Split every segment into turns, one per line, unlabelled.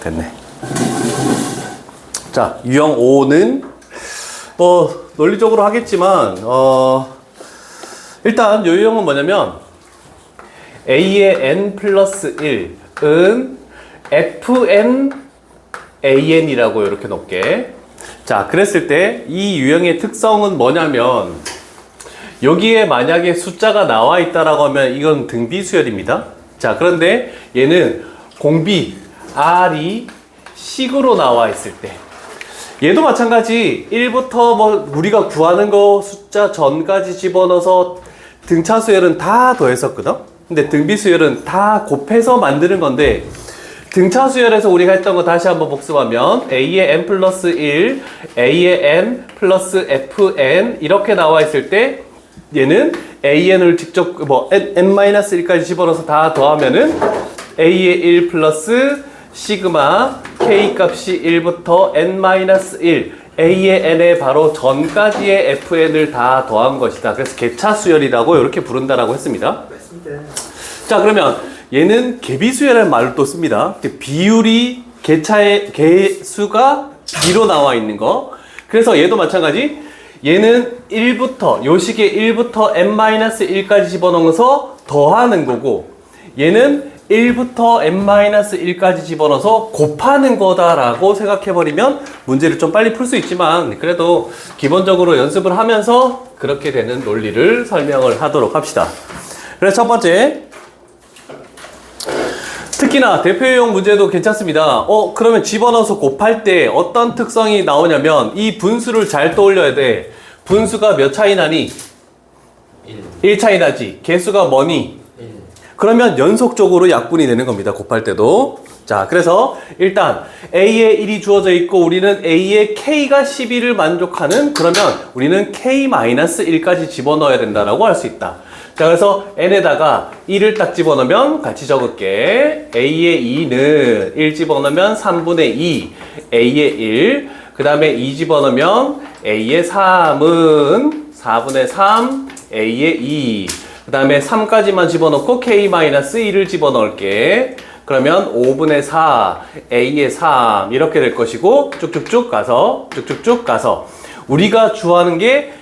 됐네. 자, 유형 5는 뭐 논리적으로 하겠지만 일단 이 유형은 뭐냐면 a의 n 플러스 1은 fn an이라고 이렇게 놓게. 자, 그랬을 때 이 유형의 특성은 뭐냐면 여기에 만약에 숫자가 나와 있다라고 하면 이건 등비수열입니다. 자, 그런데 얘는 공비 r이 식으로 나와 있을 때 얘도 마찬가지 1부터 뭐 우리가 구하는 거 숫자 전까지 집어넣어서 등차 수열은 다 더했었거든. 근데 등비 수열은 다 곱해서 만드는 건데 등차 수열에서 우리가 했던 거 다시 한번 복습하면 a의 n 플러스 1, a의 n 플러스 fn 이렇게 나와 있을 때 얘는 an을 직접 뭐 n-1까지 집어넣어서 다 더하면은 a의 1 플러스 시그마 k 값이 1부터 n-1 a의 n에 바로 전까지의 fn을 다 더한 것이다. 그래서 개차수열이라고 이렇게 부른다라고 했습니다. 자, 그러면 얘는 개비수열이라는 말을 또 씁니다. 비율이 개차의 개수가 B로 나와 있는 거. 그래서 얘도 마찬가지. 얘는 1부터 요 식의 1부터 n-1까지 집어넣어서 더하는 거고 얘는 1부터 n-1까지 집어넣어서 곱하는 거다라고 생각해버리면 문제를 좀 빨리 풀 수 있지만 그래도 기본적으로 연습을 하면서 그렇게 되는 논리를 설명을 하도록 합시다. 그래서 첫 번째, 특히나 대표유형 문제도 괜찮습니다. 그러면 집어넣어서 곱할 때 어떤 특성이 나오냐면 이 분수를 잘 떠올려야 돼. 분수가 몇 차이 나니? 1 차이 나지. 개수가 뭐니?
1.
그러면 연속적으로 약분이 되는 겁니다. 곱할 때도. 자, 그래서 일단 A에 1이 주어져 있고 우리는 A의 K가 12를 만족하는, 그러면 우리는 K-1까지 집어넣어야 된다라고 할 수 있다. 자, 그래서 n에다가 1을 딱 집어넣으면 같이 적을게. a의 2는 1 집어넣으면 3분의 2, a의 1. 그 다음에 2 집어넣으면 a의 3은 4분의 3, a의 2. 그 다음에 3까지만 집어넣고 k-1을 집어넣을게. 그러면 5분의 4, a의 3 이렇게 될 것이고 쭉쭉쭉 가서 우리가 구하는 게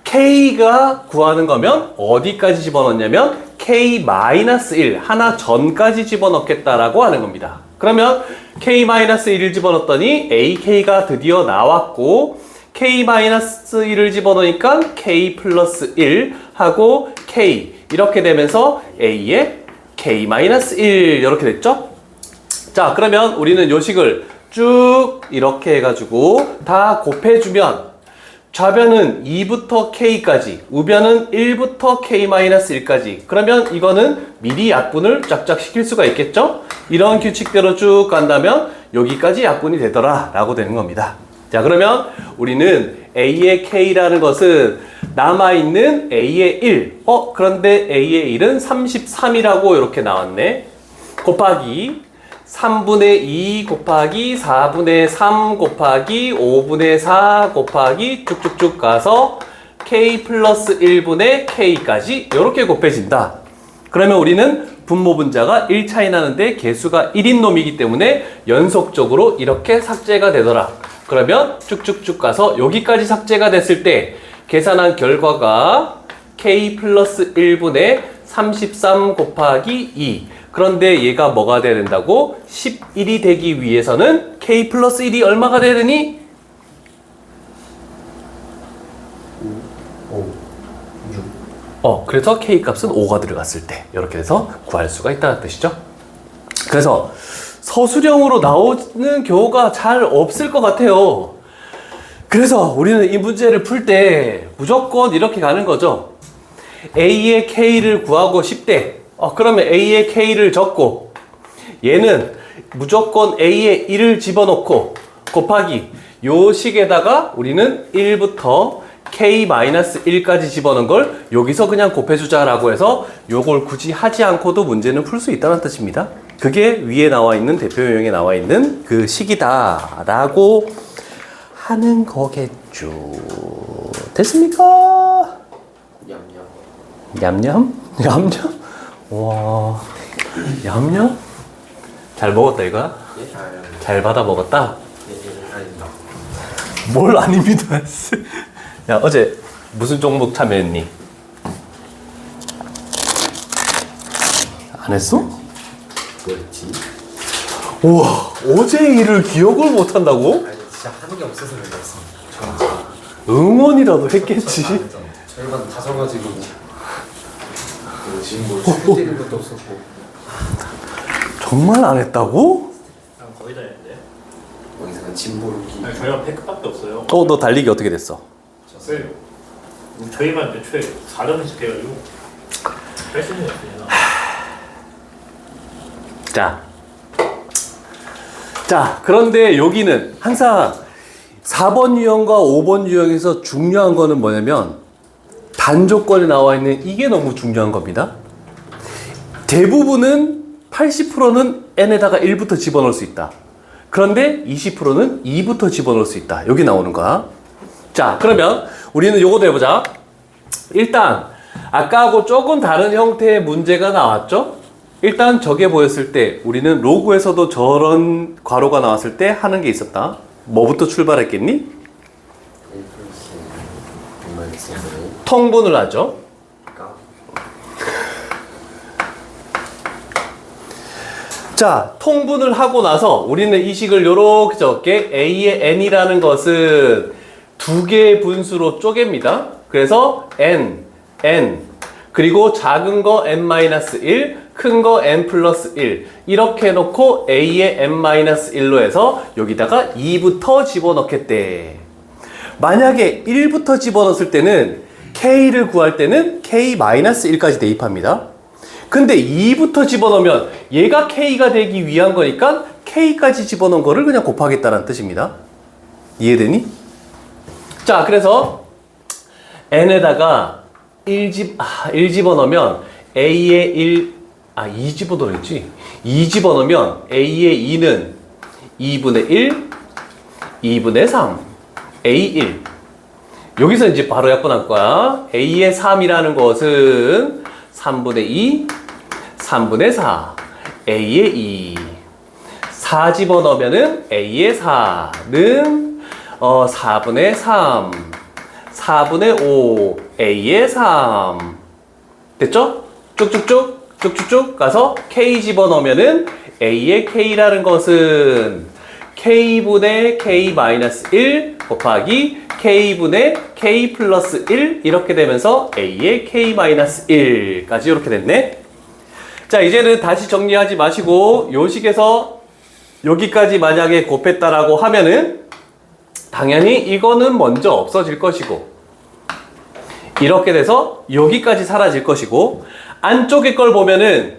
K가 구하는 거면 어디까지 집어넣냐면 K-1 하나 전까지 집어넣겠다라고 하는 겁니다. 그러면 K-1을 집어넣었더니 AK가 드디어 나왔고 K-1을 집어넣으니까 K 플러스 1 하고 K 이렇게 되면서 A의 K-1 이렇게 됐죠? 자, 그러면 우리는 요식을 쭉 이렇게 해가지고 다 곱해주면 좌변은 2부터 K까지, 우변은 1부터 K-1까지. 그러면 이거는 미리 약분을 쫙쫙 시킬 수가 있겠죠? 이런 규칙대로 쭉 간다면 여기까지 약분이 되더라 라고 되는 겁니다. 자, 그러면 우리는 A의 K라는 것은 남아있는 A의 1. 그런데 A의 1은 33이라고 이렇게 나왔네. 곱하기 3분의 2 곱하기 4분의 3 곱하기 5분의 4 곱하기 쭉쭉쭉 가서 K 플러스 1분의 K까지 이렇게 곱해진다. 그러면 우리는 분모 분자가 1 차이 나는데 개수가 1인 놈이기 때문에 연속적으로 이렇게 삭제가 되더라. 그러면 쭉쭉쭉 가서 여기까지 삭제가 됐을 때 계산한 결과가 K 플러스 1분의 33 곱하기 2. 그런데 얘가 뭐가 돼야 된다고? 11이 되기 위해서는 K 플러스 1이 얼마가 돼야 되니?
5, 6.
그래서 K 값은 5가 들어갔을 때 이렇게 해서 구할 수가 있다는 뜻이죠. 그래서 서술형으로 나오는 경우가 잘 없을 것 같아요. 그래서 우리는 이 문제를 풀 때 무조건 이렇게 가는 거죠. A의 K를 구하고 싶대. 그러면 A의 K를 적고 얘는 무조건 A의 1을 집어넣고 곱하기 요 식에다가 우리는 1부터 K-1까지 집어넣은 걸 여기서 그냥 곱해주자라고 해서 요걸 굳이 하지 않고도 문제는 풀 수 있다는 뜻입니다. 그게 위에 나와 있는 대표유형에 나와 있는 그 식이다 라고 하는 거겠죠. 됐습니까? 얌얌? 얌얌? 와, 얌얌? 잘 먹었다 이거야?
예?
잘 받아 먹었다?
아닙니다.
뭘 아닙니다. 야, 어제 무슨 종목 참여했니? 안 했어?
뭐였지?
우와, 어제 일을 기억을 못 한다고?
아니 진짜 하는 게 없어서 그랬습니다.
응원이라도 했겠지.
절반 다 져가지고 지금 뭐 슈팅 것도 없었고.
정말 안 했다고?
거의 다 했는데.
거기서 진보르기.
아니, 저희가 100밖에 없어요.
너 달리기 어떻게 됐어?
졌어요. 저희만 애초에 4점씩 해가지고 뺄 수 있는 게 없으니까.
자, 그런데 여기는 항상 4번 유형과 5번 유형에서 중요한 거는 뭐냐면 단조건에 나와 있는 이게 너무 중요한 겁니다. 대부분은 80%는 n에다가 1부터 집어넣을 수 있다. 그런데 20%는 2부터 집어넣을 수 있다. 여기 나오는 거야. 자, 그러면 우리는 요거도 해보자. 일단 아까하고 조금 다른 형태의 문제가 나왔죠? 일단 저게 보였을 때 우리는 로그에서도 저런 괄호가 나왔을 때 하는 게 있었다. 뭐부터 출발했겠니? 통분을 하죠. 자, 통분을 하고 나서 우리는 이 식을 요렇게 적게 A의 n이라는 것은 두 개의 분수로 쪼갭니다. 그래서 n, 그리고 작은 거 n-1, 큰 거 n 플러스 1 이렇게 해놓고 A의 n-1로 해서 여기다가 2부터 집어넣겠대. 만약에 1부터 집어넣었을 때는 K를 구할 때는 K-1까지 대입합니다. 근데 2부터 집어넣으면 얘가 K가 되기 위한 거니까 K까지 집어넣은 거를 그냥 곱하겠다는 뜻입니다. 이해되니? 자, 그래서 n에다가 1 집어넣으면 A의 2 집어넣었지. 2 집어넣으면 A의 2는 2분의 1, 2분의 3, A1. 여기서 이제 바로 약분할 거야. A의 3이라는 것은 3분의 2, 3분의 4, A의 2. 4 집어넣으면은 A의 4는 4분의 3, 4분의 5, A의 3. 됐죠? 쭉쭉쭉 가서 K 집어넣으면은 A의 K라는 것은 K분의 K-1 곱하기 K분의 K 플러스 1 이렇게 되면서 A의 K-1까지 이렇게 됐네. 자, 이제는 다시 정리하지 마시고 요 식에서 여기까지 만약에 곱했다라고 하면은 당연히 이거는 먼저 없어질 것이고 이렇게 돼서 여기까지 사라질 것이고 안쪽에 걸 보면은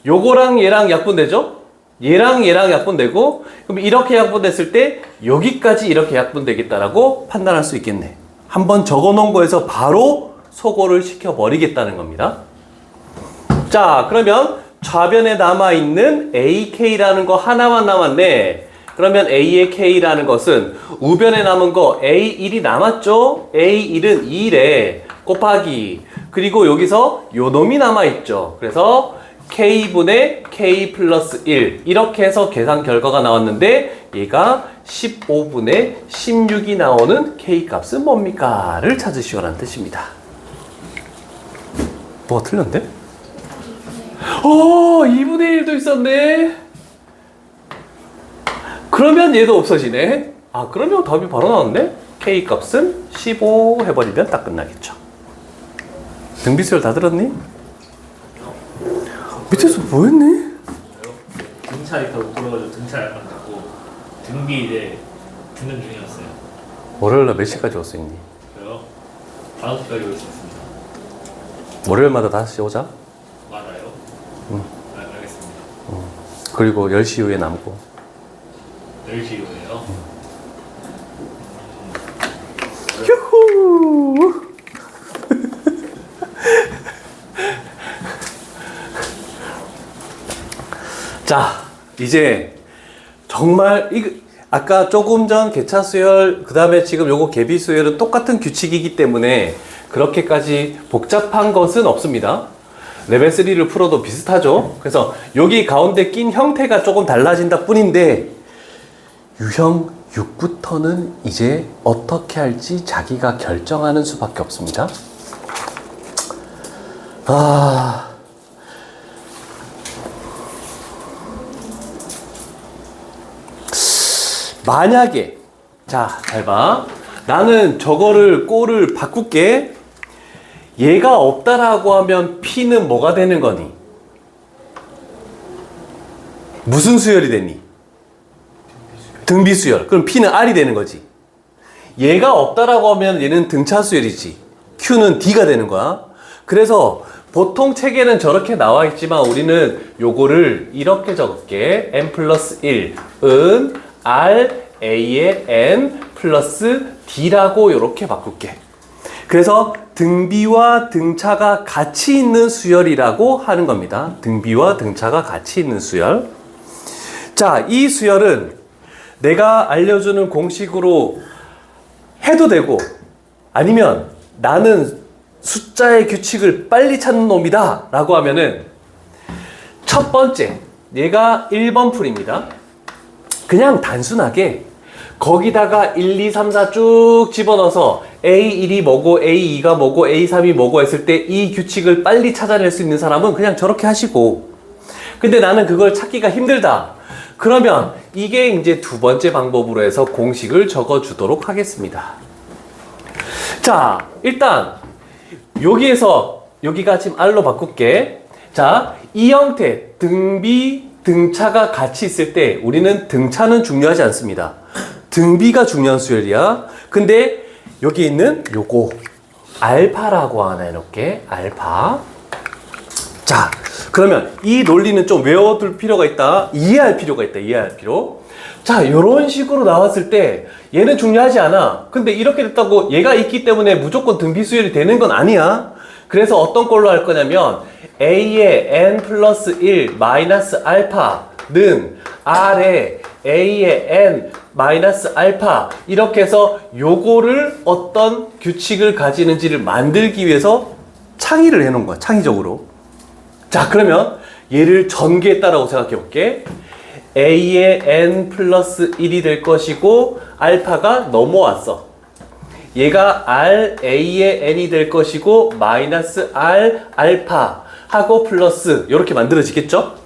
요거랑 얘랑 약분되죠? 얘랑 약분되고 그럼 이렇게 약분됐을 때 여기까지 이렇게 약분되겠다라고 판단할 수 있겠네. 한번 적어 놓은 거에서 바로 소거를 시켜 버리겠다는 겁니다. 자, 그러면 좌변에 남아있는 AK라는 거 하나만 남았네. 그러면 A의 K라는 것은 우변에 남은 거 A1이 남았죠? A1은 2래. 곱하기. 그리고 여기서 요 놈이 남아있죠. 그래서 K분의 K 플러스 1. 이렇게 해서 계산 결과가 나왔는데 얘가 15분의 16이 나오는 K 값은 뭡니까? 를 찾으시오라는 뜻입니다. 뭐가 틀렸는데? 2분의 1도 있었네. 그러면 얘도 없어지네. 그러면 답이 바로 나왔네. K 값은 15 해버리면 딱 끝나겠죠. 등비수열 다 들었니? 밑에서 뭐 했니?
등차를 타고 돌아가지고 등차를 안 잡고 등비 이제 듣는 중이었어요.
월요일날 몇 시까지 올 수 있니?
그래요? 5시까지 올 수 있습니다.
월요일마다 5시 오자.
맞아요?
응.
알겠습니다.
그리고 10시 이후에 남고.
10시 이후에요?
휴후! 자, 이제 정말 아까 조금 전 개차 수열, 그 다음에 지금 요거 개비 수열은 똑같은 규칙이기 때문에 그렇게까지 복잡한 것은 없습니다. 레벨 3를 풀어도 비슷하죠. 그래서 여기 가운데 낀 형태가 조금 달라진다 뿐인데 유형 6부터는 이제 어떻게 할지 자기가 결정하는 수밖에 없습니다. 만약에 자, 잘 봐. 나는 저거를 꼴을 바꿀게. 얘가 없다라고 하면 P는 뭐가 되는 거니? 무슨 수열이 되니? 등비 수열. 그럼 P는 R이 되는 거지. 얘가 없다라고 하면 얘는 등차 수열이지. Q는 D가 되는 거야. 그래서 보통 책에는 저렇게 나와 있지만 우리는 요거를 이렇게 적을게. n 플러스 1은 R A의 n 플러스 D라고 이렇게 바꿀게. 그래서 등비와 등차가 같이 있는 수열이라고 하는 겁니다. 등비와 등차가 같이 있는 수열. 자, 이 수열은 내가 알려주는 공식으로 해도 되고 아니면 나는 숫자의 규칙을 빨리 찾는 놈이다 라고 하면은 첫 번째, 얘가 1번 풀입니다. 그냥 단순하게 거기다가 1, 2, 3, 4 쭉 집어넣어서 A1이 뭐고 A2가 뭐고 A3이 뭐고 했을 때 이 규칙을 빨리 찾아낼 수 있는 사람은 그냥 저렇게 하시고, 근데 나는 그걸 찾기가 힘들다 그러면 이게 이제 두 번째 방법으로 해서 공식을 적어 주도록 하겠습니다. 자, 일단 여기에서 여기가 지금 R로 바꿀게. 자, 이 형태 등비 등차가 같이 있을 때 우리는 등차는 중요하지 않습니다. 등비가 중요한 수열이야. 근데 여기 있는 요거 알파라고 하나 해놓을게. 알파. 자, 그러면 이 논리는 좀 외워둘 필요가 있다. 이해할 필요가 있다. 이해할 필요. 자, 요런 식으로 나왔을 때 얘는 중요하지 않아. 근데 이렇게 됐다고 얘가 있기 때문에 무조건 등비 수열이 되는 건 아니야. 그래서 어떤 걸로 할 거냐면 A의 n 플러스 1 마이너스 알파는 R의 A의 n 마이너스 알파 이렇게 해서 요거를 어떤 규칙을 가지는지를 만들기 위해서 창의를 해놓은 거야. 창의적으로. 자, 그러면 얘를 전개했다라고 생각해 볼게. A의 n 플러스 1이 될 것이고 알파가 넘어왔어. 얘가 R A의 n이 될 것이고 마이너스 R 알파 하고 플러스 이렇게 만들어지겠죠?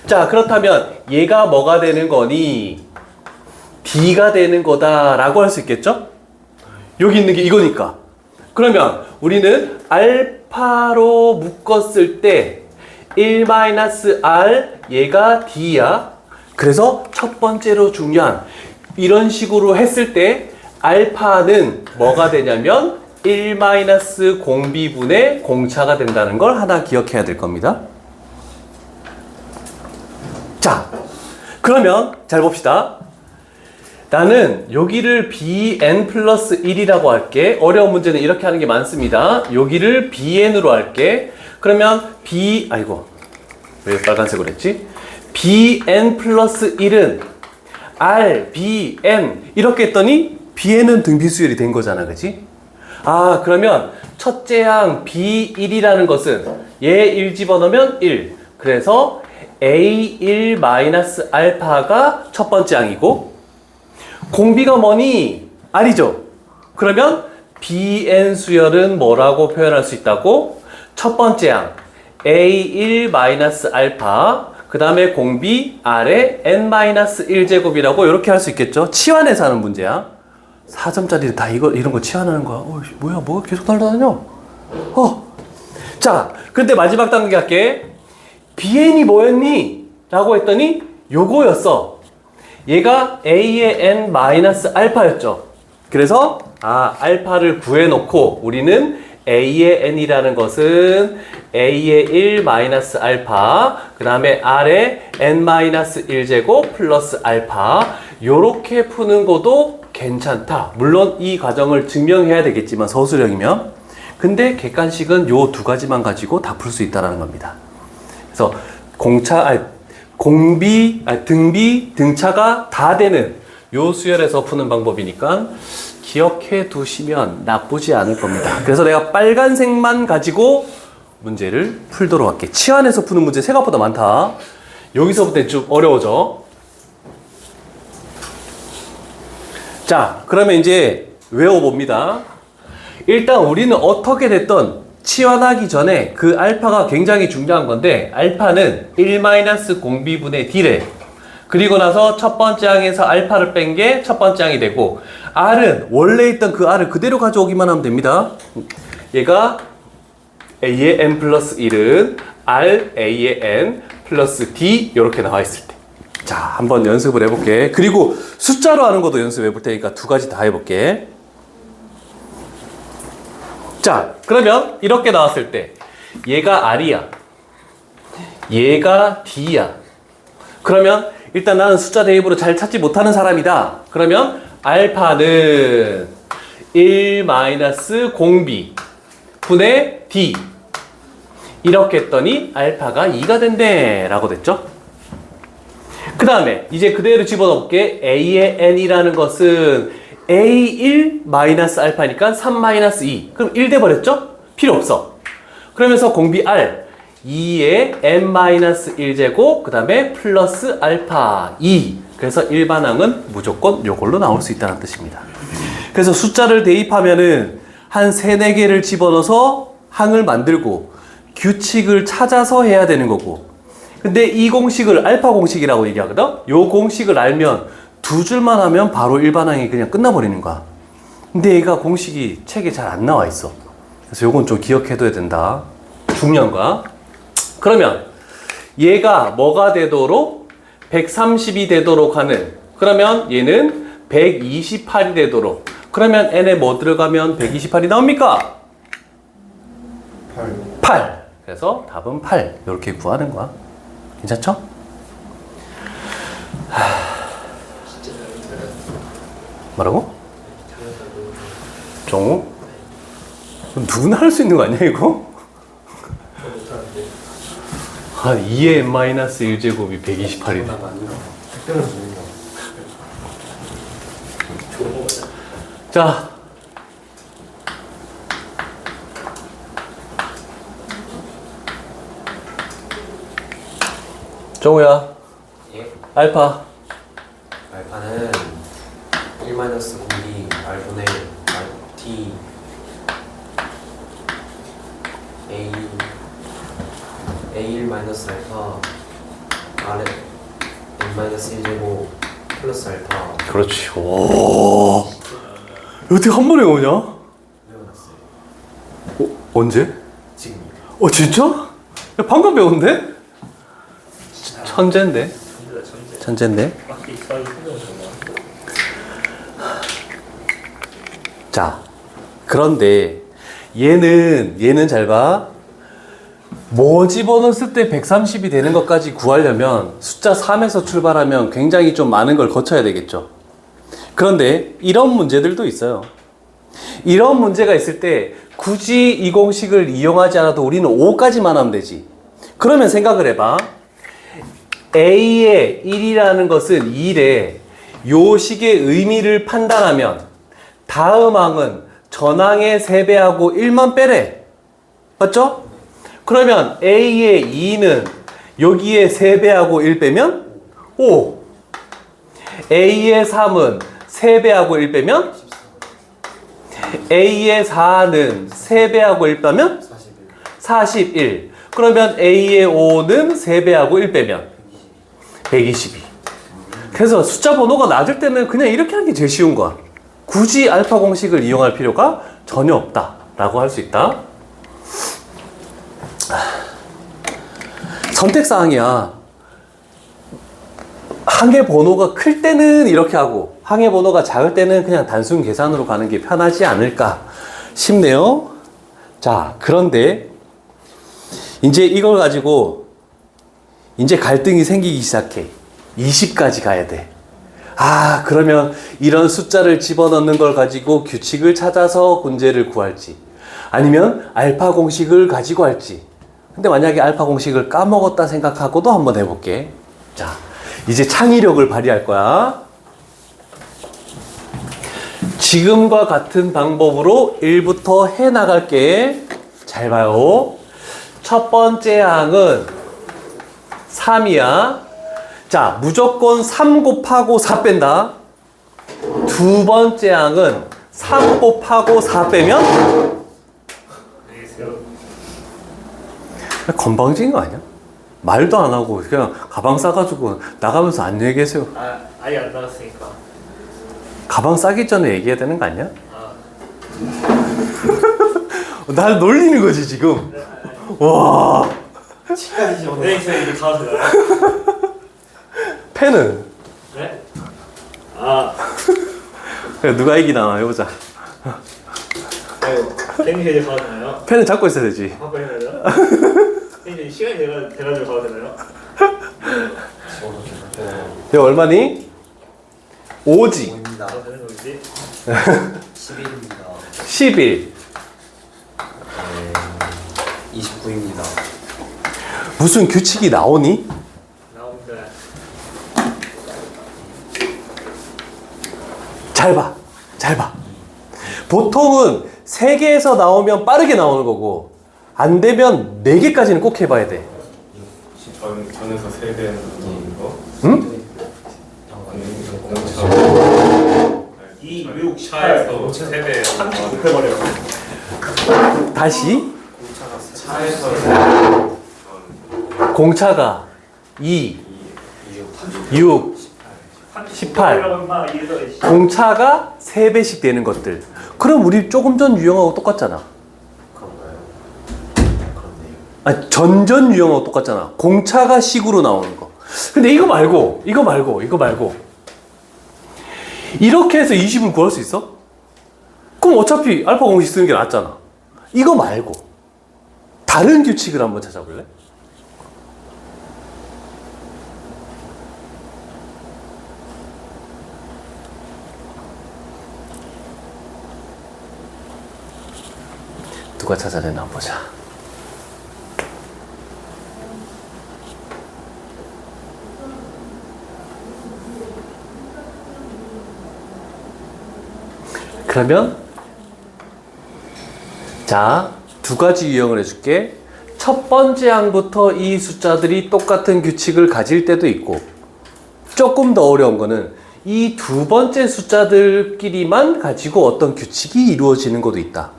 자, 그렇다면 얘가 뭐가 되는 거니? D가 되는 거다 라고 할 수 있겠죠? 여기 있는 게 이거니까. 그러면 우리는 알파로 묶었을 때 1-R 얘가 D야. 그래서 첫 번째로 중요한 이런 식으로 했을 때 알파는 뭐가 되냐면 1-공비분의 공차가 된다는 걸 하나 기억해야 될 겁니다. 자, 그러면 잘 봅시다. 나는 여기를 bn 플러스 1이라고 할게. 어려운 문제는 이렇게 하는 게 많습니다. 여기를 bn으로 할게. 그러면 아이고 왜 빨간색으로 했지? bn 플러스 1은 r, bn 이렇게 했더니 bn은 등비수열이 된 거잖아, 그치? 아, 그러면 첫째 항 b1이라는 것은 얘 1 집어넣으면 1. 그래서 a1 마이너스 알파가 첫 번째 항이고 공비가 뭐니? R이죠. 그러면 bn 수열은 뭐라고 표현할 수 있다고? 첫 번째 항 a1 마이너스 알파 그 다음에 공비 R의 n 마이너스 1제곱이라고 이렇게 할 수 있겠죠. 치환해서 하는 문제야. 4점짜리 다 이런 거 치환하는 거야. 뭐야, 뭐가 계속 날아다녀? 자, 근데 마지막 단계 할게. bn이 뭐였니? 라고 했더니 요거였어. 얘가 a의 n 마이너스 알파였죠. 그래서 알파를 구해놓고 우리는 a의 n이라는 것은 a의 1 마이너스 알파 그 다음에 r의 n 마이너스 1제곱 플러스 알파 요렇게 푸는 것도 괜찮다. 물론 이 과정을 증명해야 되겠지만 서술형이면. 근데 객관식은 요 두 가지만 가지고 다 풀 수 있다는 겁니다. 그래서 등비, 등차가 다 되는 요 수열에서 푸는 방법이니까 기억해 두시면 나쁘지 않을 겁니다. 그래서 내가 빨간색만 가지고 문제를 풀도록 할게. 치환해서 푸는 문제 생각보다 많다. 여기서부터 좀 어려워져. 자, 그러면 이제 외워봅니다. 일단 우리는 어떻게 됐던 치환하기 전에 그 알파가 굉장히 중요한 건데, 알파는 1-공비분의 D래. 그리고 나서 첫 번째 항에서 알파를 뺀 게 첫 번째 항이 되고, R은 원래 있던 그 R을 그대로 가져오기만 하면 됩니다. 얘가 A의 n 플러스 1은 R A의 n 플러스 D 이렇게 나와 있을 때. 자, 한번 연습을 해볼게. 그리고 숫자로 하는 것도 연습해 볼 테니까 두 가지 다 해볼게. 자, 그러면 이렇게 나왔을 때 얘가 R이야, 얘가 D야. 그러면 일단 나는 숫자 대입으로 잘 찾지 못하는 사람이다. 그러면 알파는 1-공비 분의 D 이렇게 했더니 알파가 2가 된대 라고 됐죠. 그 다음에 이제 그대로 집어넣을게. A의 n이라는 것은 A1 마이너스 알파니까 3 마이너스 2. 그럼 1 돼버렸죠? 필요 없어. 그러면서 공비 R 2의 n 마이너스 1제곱 그 다음에 플러스 알파 2. 그래서 일반항은 무조건 요걸로 나올 수 있다는 뜻입니다. 그래서 숫자를 대입하면은 한 3-4개를 집어넣어서 항을 만들고 규칙을 찾아서 해야 되는 거고, 근데 이 공식을 알파 공식이라고 얘기하거든? 요 공식을 알면 두 줄만 하면 바로 일반항이 그냥 끝나버리는 거야. 근데 얘가 공식이 책에 잘 안 나와 있어. 그래서 요건 좀 기억해둬야 된다. 중요한 거야. 그러면 얘가 뭐가 되도록? 130이 되도록 하는, 그러면 얘는 128이 되도록. 그러면 n에 뭐 들어가면 128이 나옵니까? 8. 그래서 답은 8. 이렇게 구하는 거야. 괜찮죠? 뭐라고? 정우? 누구나 할 수 있는 거 아니야 이거? 한 2의 n-1제곱이 128이다. 자, 정우야,
예.
알파.
알파는 1-공비 R분의 D A1 마이너스 알파 R n-1제곱 플러스 알파.
그렇지. 오, 어떻게 한 번에 오냐?
외워놨어요.
언제?
지금요.
진짜? 야, 방금 배웠는데? 천재인데? 천재인데?
밖에 있어야 생각을 정말.
자, 그런데 얘는 잘 봐. 뭐 집어넣었을 때 130이 되는 것까지 구하려면 숫자 3에서 출발하면 굉장히 좀 많은 걸 거쳐야 되겠죠. 그런데 이런 문제들도 있어요. 이런 문제가 있을 때 굳이 이 공식을 이용하지 않아도 우리는 5까지만 하면 되지. 그러면 생각을 해봐. A의 1이라는 것은 2래. 요 식의 의미를 판단하면 다음 항은 전항의 3배하고 1만 빼래. 맞죠? 그러면 A의 2는 여기에 3배하고 1 빼면 5. A의 3은 3배하고 1 빼면 A의 4는 3배하고 1 빼면 41. 그러면 A의 5는 3배하고 1 빼면 122. 그래서 숫자 번호가 낮을 때는 그냥 이렇게 하는 게 제일 쉬운 거야. 굳이 알파 공식을 이용할 필요가 전혀 없다라고 할 수 있다. 선택사항이야. 항의 번호가 클 때는 이렇게 하고 항의 번호가 작을 때는 그냥 단순 계산으로 가는 게 편하지 않을까 싶네요. 자, 그런데 이제 이걸 가지고 이제 갈등이 생기기 시작해. 20까지 가야 돼. 그러면 이런 숫자를 집어넣는 걸 가지고 규칙을 찾아서 문제를 구할지, 아니면 알파 공식을 가지고 할지. 근데 만약에 알파 공식을 까먹었다 생각하고도 한번 해볼게. 자, 이제 창의력을 발휘할 거야. 지금과 같은 방법으로 1부터 해 나갈게. 잘 봐요. 첫 번째 항은 3이야. 자, 무조건 3 곱하고 4 뺀다. 두 번째 항은 3 곱하고 4 빼면
알겠어요.
건방진 거 아니야? 말도 안 하고 그냥 가방 싸가지고 나가면서 안녕히 계세요.
아예 안 나왔으니까.
가방 싸기 전에 얘기해야 되는 거 아니야?
아,
날 놀리는 거지 지금. 와.
치까지 좀.
네, 이제 이제 가도 되나요?
펜은
네? 아,
그래, 누가 이기나 해보자.
아유, 팬이 이제 가도 되나요?
펜은 잡고 있어야 되지.
갖고 있나요? 이제 시간이 돼가지고 가도 되나요?
이거 얼마니? 5지.
5입니다.
가도 되는 거지?
11입니다.
11.
29입니다.
무슨 규칙이 나오니?
나옵니다.
잘 봐. 잘 봐. 보통은 3개에서 나오면 빠르게 나오는 거고 안 되면 4개까지는 꼭 해봐야 돼.
전에서 세대는 거?
응?
공차
2, 6, 8,
차에서 세대
30 곱해버려요.
다시
차에서
공차가 2, 6, 18. 공차가 3배씩 되는 것들. 그럼 우리 조금 전 유형하고 똑같잖아.
그런가요? 그렇네요.
아니, 전전 유형하고 똑같잖아. 공차가 식으로 나오는 거. 근데 이거 말고 이렇게 해서 20을 구할 수 있어? 그럼 어차피 알파 공식 쓰는 게 낫잖아. 이거 말고 다른 규칙을 한번 찾아볼래? 누가 찾아내나 보자. 그러면 자, 두 가지 유형을 해줄게. 첫 번째 항부터 이 숫자들이 똑같은 규칙을 가질 때도 있고, 조금 더 어려운 거는 이 두 번째 숫자들끼리만 가지고 어떤 규칙이 이루어지는 것도 있다.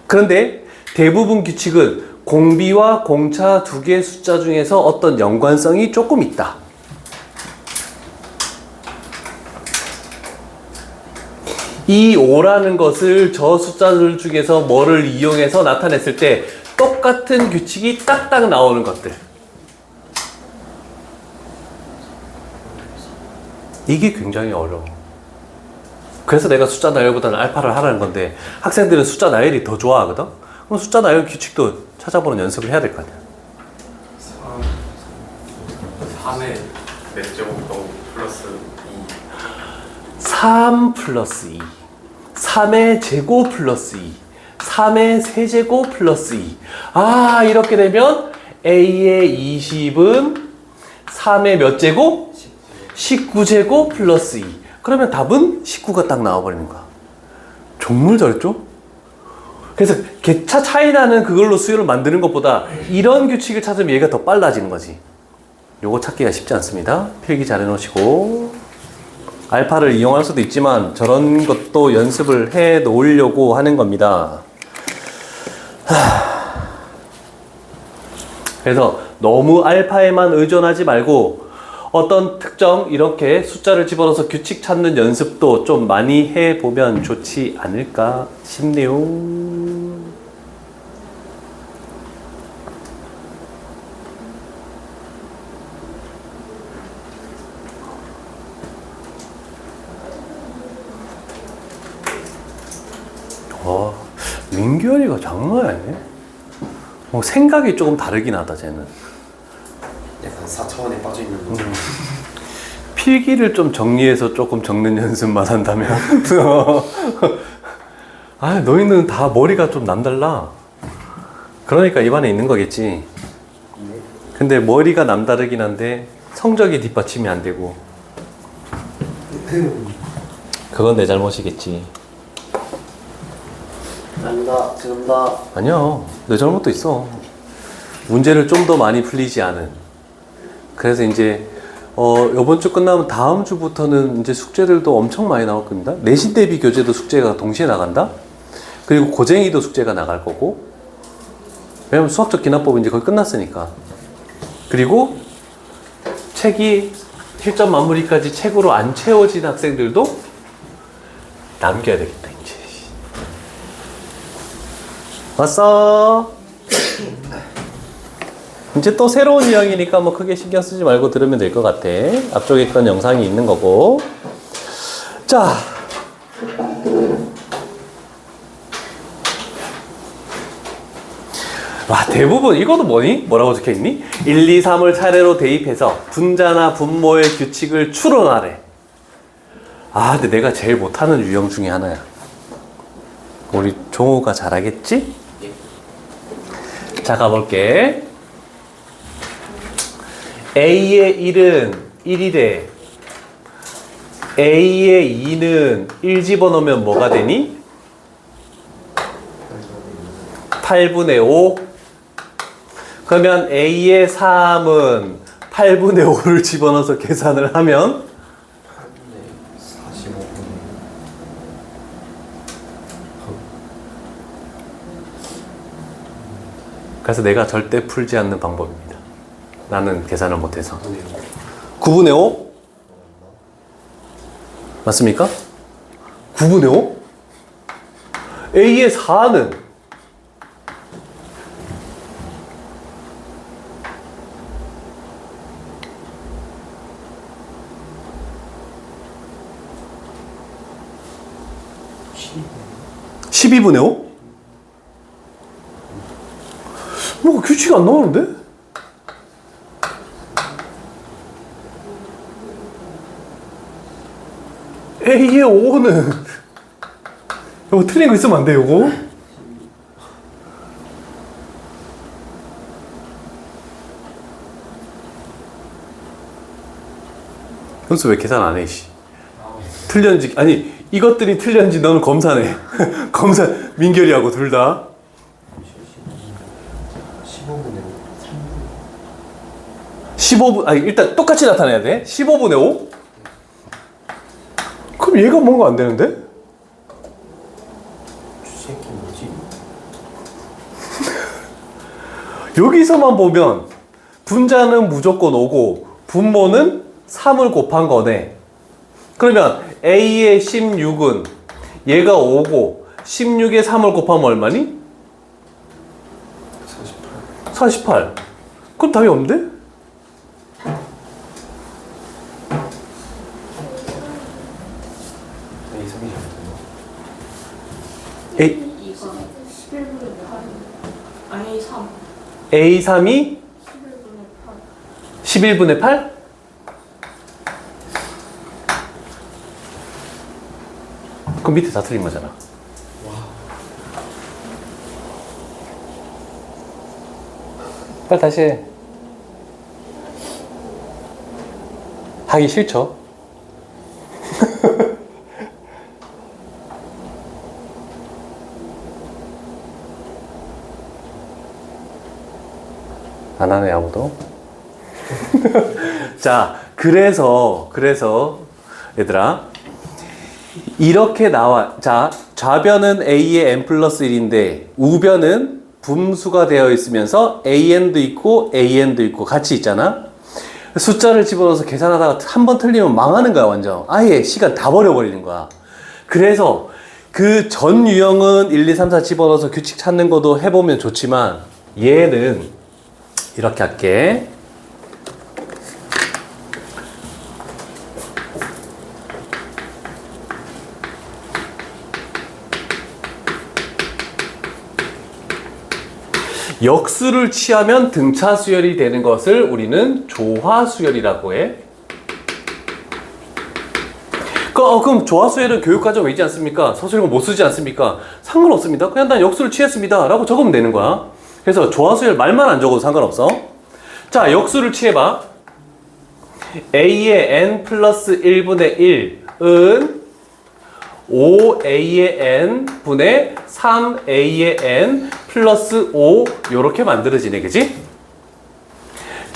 그런데 대부분 규칙은 공비와 공차 두 개의 숫자 중에서 어떤 연관성이 조금 있다. 이 5라는 것을 저 숫자들 중에서 뭐를 이용해서 나타냈을 때 똑같은 규칙이 딱딱 나오는 것들. 이게 굉장히 어려워. 그래서 내가 숫자 나열보다는 알파를 하라는 건데 학생들은 숫자 나열이 더 좋아하거든? 그럼 숫자 나열 규칙도 찾아보는 연습을 해야 될 거 아니야.
3의 4제곱 플러스
3 플러스 2, 3의 제곱 플러스 2, 3의 세제곱 플러스 2. 아, 이렇게 되면 A의 20은 3의 몇 제곱? 19제곱 플러스 2. 그러면 답은 19가 딱 나와버리는 거야. 정말 잘했죠? 그래서 개차 차이 나는 그걸로 수열을 만드는 것보다 이런 규칙을 찾으면 얘가 더 빨라지는 거지. 요거 찾기가 쉽지 않습니다. 필기 잘 해놓으시고. 알파를 이용할 수도 있지만 저런 것도 연습을 해 놓으려고 하는 겁니다. 그래서 너무 알파에만 의존하지 말고 어떤 특정 이렇게 숫자를 집어넣어서 규칙 찾는 연습도 좀 많이 해보면 좋지 않을까 싶네요. 민규현이가 장난 아니네. 생각이 조금 다르긴 하다, 쟤는.
약간 4차원에 빠져있는 거.
필기를 좀 정리해서 조금 적는 연습만 한다면. 아, 너희는 다 머리가 좀 남달라. 그러니까 입안에 있는 거겠지. 근데 머리가 남다르긴 한데 성적이 뒷받침이 안 되고. 그건 내 잘못이겠지.
아닙니다. 죄송합니다.
아니야, 내 잘못도 있어. 문제를 좀 더 많이 풀리지 않은. 그래서 이제 이번 주 끝나면 다음 주부터는 이제 숙제들도 엄청 많이 나올 겁니다. 내신 대비 교재도 숙제가 동시에 나간다. 그리고 고쟁이도 숙제가 나갈 거고. 왜냐면 수학적 기납법이 이제 거의 끝났으니까. 그리고 책이 실전 마무리까지 책으로 안 채워진 학생들도 남겨야 되겠다 이제. 왔어. 이제 또 새로운 유형이니까 뭐 크게 신경 쓰지 말고 들으면 될 것 같아. 앞쪽에 건 영상이 있는 거고. 자. 와, 대부분 이거도 뭐니? 뭐라고 적혀있니? 1, 2, 3을 차례로 대입해서 분자나 분모의 규칙을 추론하래. 아, 근데 내가 제일 못하는 유형 중에 하나야. 우리 종우가 잘하겠지? 자, 가볼게. A의 1은 1이래. A의 2는 1 집어넣으면 뭐가 되니? 8분의 5. 그러면 A의 3은 8분의 5를 집어넣어서 계산을 하면
45분의
그래서 내가 절대 풀지 않는 방법입니다. 나는 계산을 못해서. 9분의 5? 맞습니까? 9분의 5? A의 4는 12분의 5? 뭐가 규칙이 안 나오는데? A의 5는 이거 틀린 거 있으면 안 돼, 이거? 현수 왜 계산 안 해, 씨? 틀렸는지, 아니, 이것들이 틀렸는지 너는 검사네. 검사, 민결이하고 둘 다.
15분의
15분, 아니, 일단 똑같이 나타내야 돼. 15분의 5? 그럼 얘가 뭔가 안 되는데?
새끼 뭐지?
여기서만 보면 분자는 무조건 5고 분모는 3을 곱한 거네. 그러면 A의 16은 얘가 5고 16에 3을 곱하면 얼마니?
48
48. 그럼 답이 없는데?
A3이 잘못됐나?
A,
이거 11분의 8 아니 3
A3이
11분의 8
11분의 8? 그럼 밑에 다 틀린 거잖아. 빨리 다시 해. 하기 싫죠? 안 하네, 아무도. 자, 그래서, 얘들아. 이렇게 나와. 자, 좌변은 A의 n 플러스 1인데, 우변은 분수가 되어 있으면서 AN도 있고, AN도 있고, 같이 있잖아? 숫자를 집어넣어서 계산하다가 한 번 틀리면 망하는 거야, 완전. 아예 시간 다 버려버리는 거야. 그래서 그 전 유형은 1, 2, 3, 4 집어넣어서 규칙 찾는 것도 해보면 좋지만, 얘는 이렇게 할게. 역수를 취하면 등차 수열이 되는 것을 우리는 조화 수열이라고 해. 그럼 조화 수열은 교육과정에 있지 않습니까? 서술형 못 쓰지 않습니까? 상관없습니다. 그냥 난 역수를 취했습니다 라고 적으면 되는 거야. 그래서 조화 수열 말만 안 적어도 상관없어. 자, 역수를 취해봐. A의 n 플러스 1분의 1은 5A의 n 분의 3A의 n 플러스 5 요렇게 만들어지네, 그지?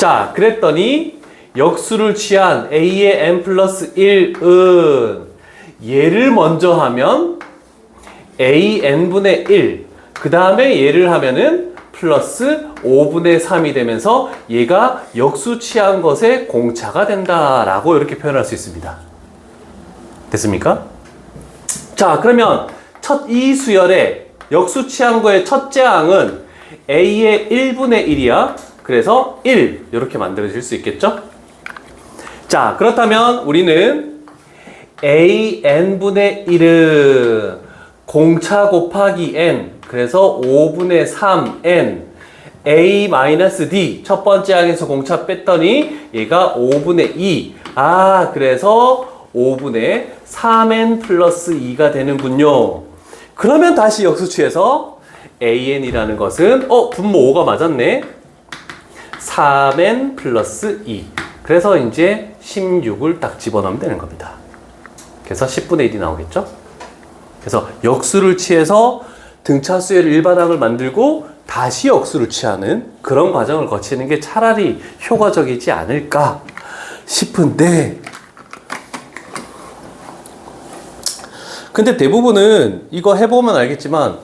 자, 그랬더니 역수를 취한 a의 n 플러스 1은 얘를 먼저 하면 a n분의 1, 그 다음에 얘를 하면은 플러스 5분의 3이 되면서 얘가 역수 취한 것의 공차가 된다라고 이렇게 표현할 수 있습니다. 됐습니까? 자, 그러면 이 수열의 역수 취한 거의 첫째 항은 a의 1분의 1이야. 그래서 1 이렇게 만들어질 수 있겠죠? 자, 그렇다면 우리는 a n분의 1은 공차 곱하기 n, 그래서 5분의 3n a-d, 첫 번째 항에서 공차 뺐더니 얘가 5분의 2. 그래서 5분의 3n 플러스 2가 되는군요. 그러면 다시 역수 취해서 an이라는 것은 분모 5가 맞았네. 3n 플러스 2. 그래서 이제 16을 딱 집어넣으면 되는 겁니다. 그래서 10분의 1이 나오겠죠? 그래서 역수를 취해서 등차 수열 일반항을 만들고 다시 역수를 취하는 그런 과정을 거치는 게 차라리 효과적이지 않을까 싶은데, 근데 대부분은 이거 해보면 알겠지만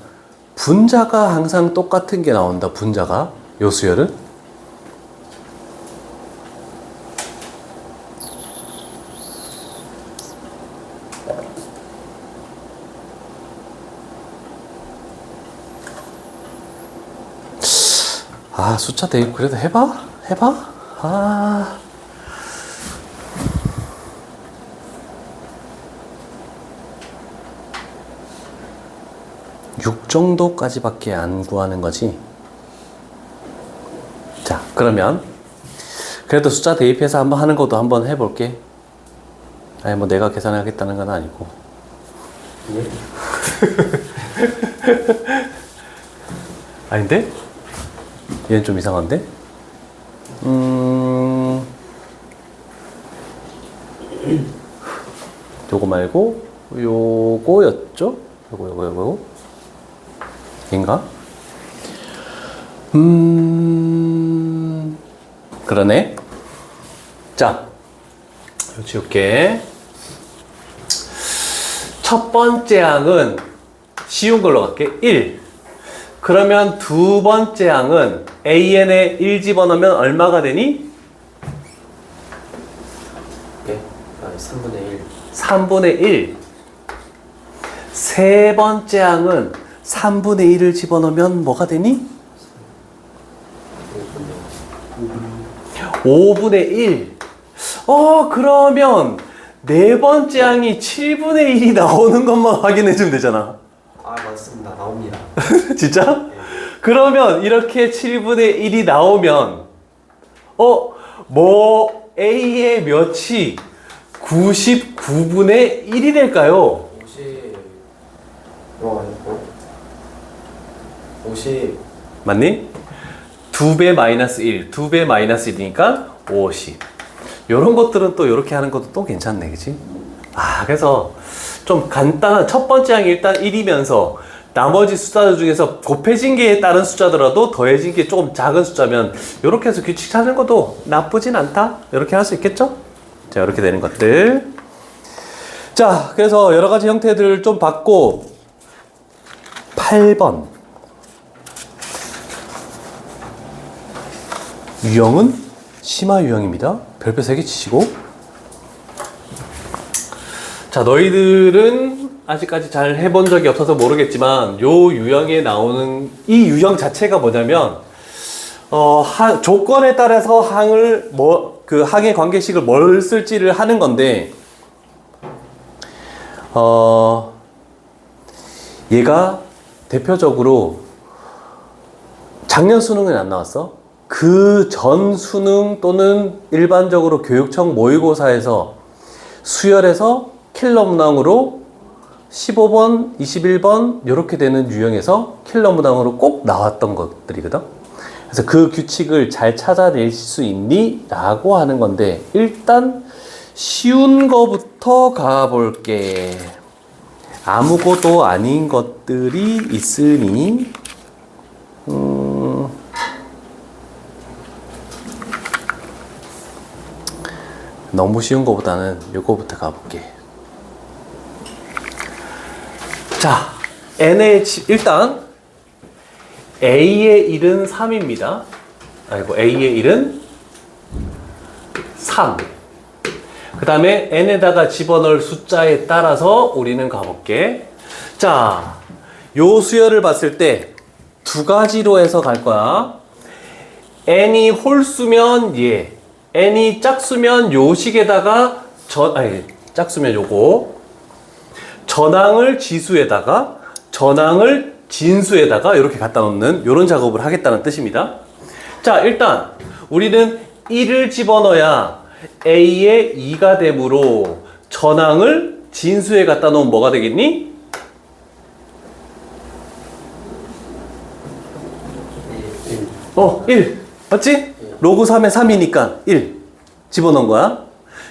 분자가 항상 똑같은 게 나온다. 분자가 요 수열은 숫자 대입 그래도 해봐? 6 정도까지밖에 안 구하는 거지. 자, 그러면 그래도 숫자 대입해서 한번 하는 것도 한번 해볼게. 아니 뭐 내가 계산하겠다는 건 아니고. 아닌데? 얘는 좀 이상한데? 요거 말고 요거였죠? 요거 인가? 그러네. 자, 이거 지울게. 첫 번째 항은 쉬운 걸로 갈게. 1. 그러면 두 번째 항은 an에 1 집어넣으면 얼마가 되니?
네? 3분의 1.
3분의 1. 세 번째 항은 3분의 1을 집어넣으면 뭐가 되니? 5분의 1. 그러면 네 번째 항이 7분의 1이 나오는 것만 확인해주면 되잖아.
맞습니다. 나옵니다.
진짜? 그러면 이렇게 7분의 1이 나오면 A의 몇이 99분의 1이 될까요?
50
맞니? 2배 마이너스 1, 2배 마이너스 1이니까 50. 요런 것들은 또 이렇게 하는 것도 또 괜찮네, 그치? 그래서 좀 간단한 첫 번째 항이 일단 1이면서 나머지 숫자들 중에서 곱해진 게 다른 숫자더라도 더해진 게 조금 작은 숫자면 이렇게 해서 규칙 찾는 것도 나쁘진 않다. 이렇게 할 수 있겠죠? 자, 이렇게 되는 것들. 자, 그래서 여러 가지 형태들을 좀 봤고 8번 유형은 심화 유형입니다. 별표 3개 치시고. 자, 너희들은 아직까지 잘 해본 적이 없어서 모르겠지만 요 유형에 나오는 이 유형 자체가 뭐냐면 조건에 따라서 항을 그 항의 관계식을 뭘 쓸지를 하는 건데 얘가 대표적으로 작년 수능은 안 나왔어. 그 전 수능 또는 일반적으로 교육청 모의고사에서 수열에서 킬러 문항으로 15번, 21번 이렇게 되는 유형에서 킬러 문항으로 꼭 나왔던 것들이거든. 그래서 그 규칙을 잘 찾아낼 수 있니? 라고 하는 건데 일단 쉬운 거부터 가볼게. 아무것도 아닌 것들이 있으니 너무 쉬운 거보다는 요거부터 가볼게. 자, n의 일단 a의 1은 3입니다. 아이고, a의 1은 3. 그 다음에 n에다가 집어넣을 숫자에 따라서 우리는 가볼게. 자, 요 수열을 봤을 때 두 가지로 해서 갈 거야. n이 홀수면 얘, n이 짝수면 요 식에다가 짝수면 요거 전항을 지수에다가 전항을 진수에다가 이렇게 갖다 놓는 요런 작업을 하겠다는 뜻입니다. 자, 일단 우리는 1을 집어넣어야 a의 2가 되므로 전항을 진수에 갖다 놓으면 뭐가 되겠니? 1. 맞지? 로그 3에 3이니까 1 집어넣은 거야.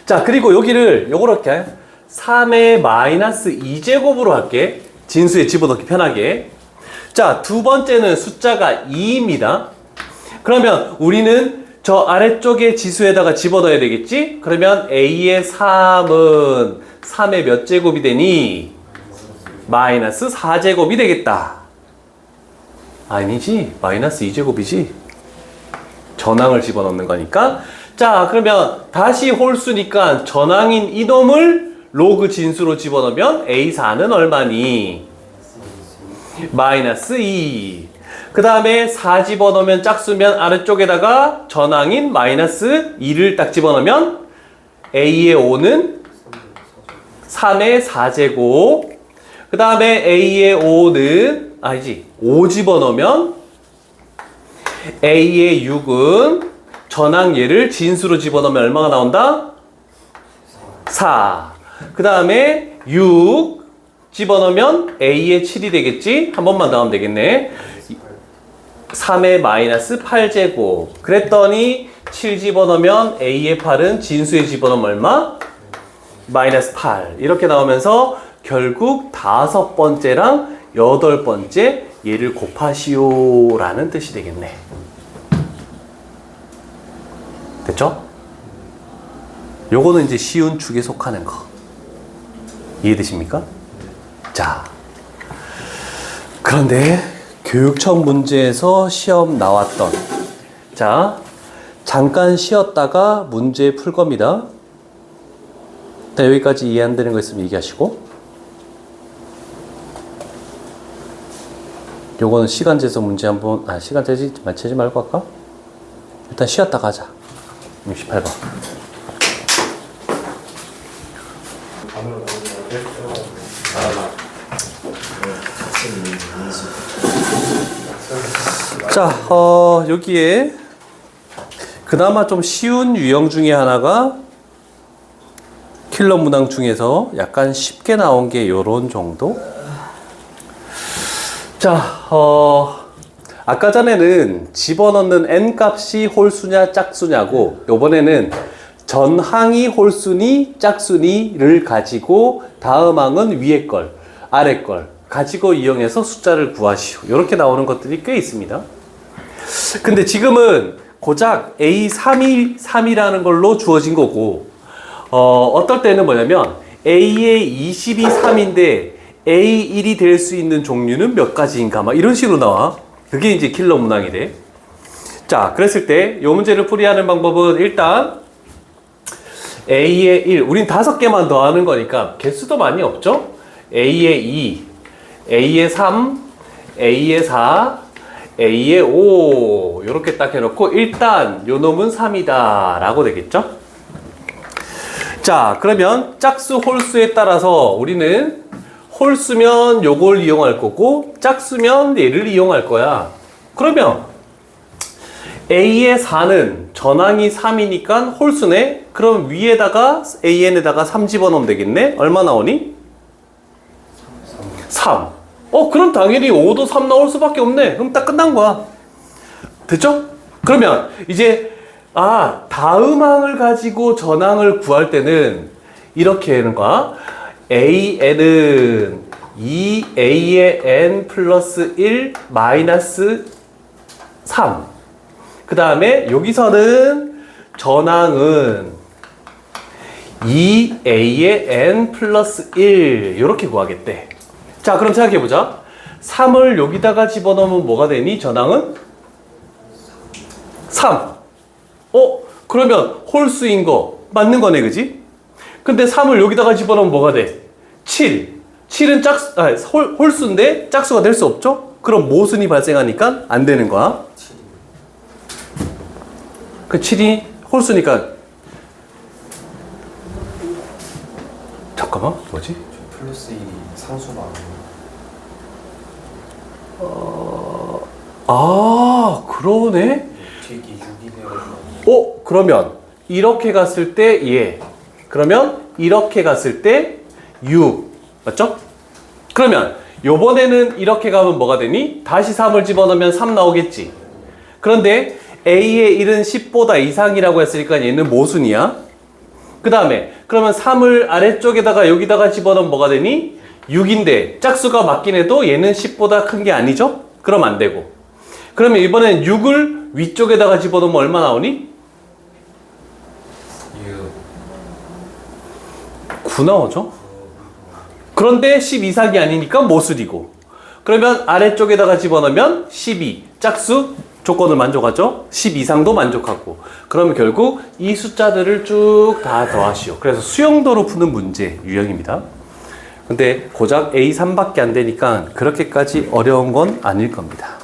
자, 그리고 여기를 요렇게 할게. 3의 마이너스 2제곱으로 할게. 진수에 집어넣기 편하게. 자, 두 번째는 숫자가 2입니다. 그러면 우리는 저 아래쪽에 지수에다가 집어넣어야 되겠지? 그러면 a의 3은 3의 몇 제곱이 되니? 마이너스 4제곱이 되겠다. 아니지, 마이너스 2제곱이지. 전항을 집어넣는 거니까. 자, 그러면 다시 홀수니까 전항인 이놈을 로그 진수로 집어넣으면 a4는 얼마니? 마이너스 2. 그 다음에 4 집어넣으면 짝수면 아래쪽에다가 전항인 마이너스 2를 딱 집어넣으면 a의 5는 3의 4제곱. 그 다음에 a의 5는 아니지, 5 집어넣으면 a의 6은 전항 얘를 진수로 집어넣으면 얼마가 나온다? 4. 그 다음에 6 집어넣으면 a의 7이 되겠지? 한 번만 더 하면 되겠네. 3의 마이너스 8제곱. 그랬더니 7 집어넣으면 a의 8은 진수에 집어넣으면 얼마? 마이너스 8. 이렇게 나오면서 결국 5번째랑 8번째 얘를 곱하시오 라는 뜻이 되겠네. 됐죠? 요거는 이제 쉬운 축에 속하는 거. 이해되십니까? 자, 그런데 교육청 문제에서 시험 나왔던, 자, 잠깐 쉬었다가 문제 풀 겁니다. 자, 여기까지 이해 안 되는 거 있으면 얘기하시고, 요거는 시간 재서 문제 한번, 시간 재지 말고 할까? 일단 쉬었다가 하자. 68번. 자, 여기에 그나마 좀 쉬운 유형 중에 하나가 킬러 문항 중에서 약간 쉽게 나온 게 요런 정도? 자, 아까 전에는 집어넣는 n값이 홀수냐 짝수냐고, 요번에는 전항이 홀수니 짝수니를 가지고 다음 항은 위에 걸, 아래 걸 가지고 이용해서 숫자를 구하시오. 이렇게 나오는 것들이 꽤 있습니다. 근데 지금은 고작 A3이라는 걸로 주어진 거고, 어떨 때는 뭐냐면 A의 20이 3인데 A1이 될 수 있는 종류는 몇 가지인가 막 이런 식으로 나와. 그게 이제 킬러 문항이 돼. 자, 그랬을 때 이 문제를 풀이하는 방법은 일단 A의 1, 우린 5개만 더하는 거니까 개수도 많이 없죠? A의 2, A의 3, A의 4, A의 5 이렇게 딱 해놓고 일단 요 놈은 3이다 라고 되겠죠? 자, 그러면 짝수 홀수에 따라서 우리는 홀수면 요걸 이용할 거고 짝수면 얘를 이용할 거야. 그러면 A의 4는 전항이 3이니까 홀수네? 그럼 위에다가 AN에다가 3 집어넣으면 되겠네? 얼마 나오니? 3. 그럼 당연히 5도 3 나올 수밖에 없네. 그럼 딱 끝난 거야. 됐죠? 그러면 이제 다음 항을 가지고 전항을 구할 때는 이렇게 하는 거야. AN은 2A의 N 플러스 1 마이너스 3. 그 다음에 여기서는 전항은 2a의 n 플러스 1 이렇게 구하겠대. 자, 그럼 생각해보자. 3을 여기다가 집어넣으면 뭐가 되니? 전항은 3. 그러면 홀수인 거 맞는 거네, 그지? 근데 3을 여기다가 집어넣으면 뭐가 돼? 7. 7은 홀수인데 짝수가 될 수 없죠? 그럼 모순이 발생하니까 안 되는 거야. 그 7이 홀수니까. 잠깐만, 뭐지?
플러스 1이 상수가
그러네?
뒤에 6이 되어있나?
그러면 이렇게 갔을 때 예. 그러면 이렇게 갔을 때 6. 맞죠? 그러면 요번에는 이렇게 가면 뭐가 되니? 다시 3을 집어넣으면 3 나오겠지. 그런데 A의 1은 10보다 이상이라고 했으니까 얘는 모순이야. 그 다음에 그러면 3을 아래쪽에다가 여기다가 집어넣으면 뭐가 되니? 6인데 짝수가 맞긴 해도 얘는 10보다 큰 게 아니죠? 그럼 안 되고. 그러면 이번엔 6을 위쪽에다가 집어넣으면 얼마 나오니? 9 나오죠? 그런데 10 이상이 아니니까 모순이고. 그러면 아래쪽에다가 집어넣으면 12. 짝수 조건을 만족하죠? 10 이상도 만족하고. 그러면 결국 이 숫자들을 쭉 다 더하시오. 그래서 수용도로 푸는 문제 유형입니다. 근데 고작 A3밖에 안 되니까 그렇게까지 어려운 건 아닐 겁니다.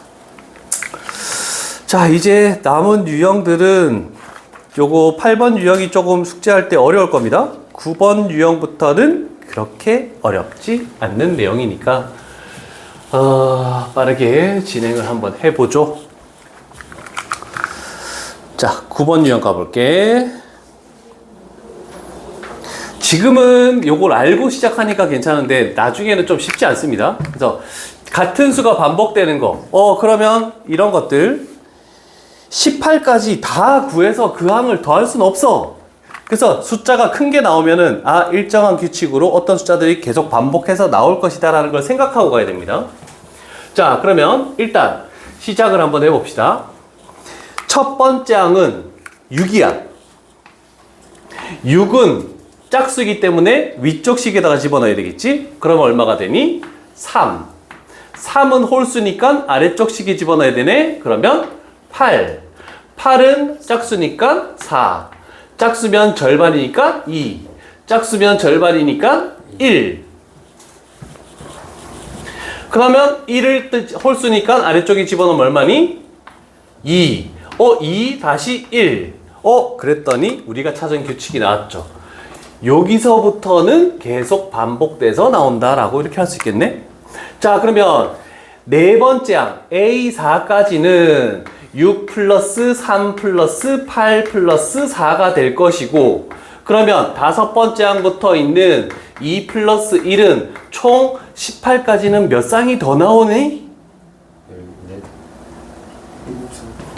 자, 이제 남은 유형들은 요거 8번 유형이 조금 숙제할 때 어려울 겁니다. 9번 유형부터는 그렇게 어렵지 않는 내용이니까 빠르게 진행을 한번 해보죠. 자, 9번 유형 가볼게. 지금은 요걸 알고 시작하니까 괜찮은데 나중에는 좀 쉽지 않습니다. 그래서 같은 수가 반복되는 거. 그러면 이런 것들 18까지 다 구해서 그 항을 더할 수는 없어. 그래서 숫자가 큰 게 나오면은 일정한 규칙으로 어떤 숫자들이 계속 반복해서 나올 것이다 라는 걸 생각하고 가야 됩니다. 자, 그러면 일단 시작을 한번 해봅시다. 첫 번째 항은 6이야. 6은 짝수이기 때문에 위쪽 식에다가 집어넣어야 되겠지? 그러면 얼마가 되니? 3. 3은 홀수니까 아래쪽 식에 집어넣어야 되네? 그러면 8. 8은 짝수니까 4. 짝수면 절반이니까 2. 짝수면 절반이니까 1. 그러면 1을 홀수니까 아래쪽에 집어넣으면 얼마니? 2. 2 다시 1. 그랬더니 우리가 찾은 규칙이 나왔죠. 여기서부터는 계속 반복돼서 나온다라고 이렇게 할 수 있겠네? 자, 그러면 네 번째 항 A4까지는 6 플러스 3 플러스 8 플러스 4가 될 것이고, 그러면 다섯 번째 항부터 있는 2 플러스 1은 총 18까지는 몇 쌍이 더 나오니?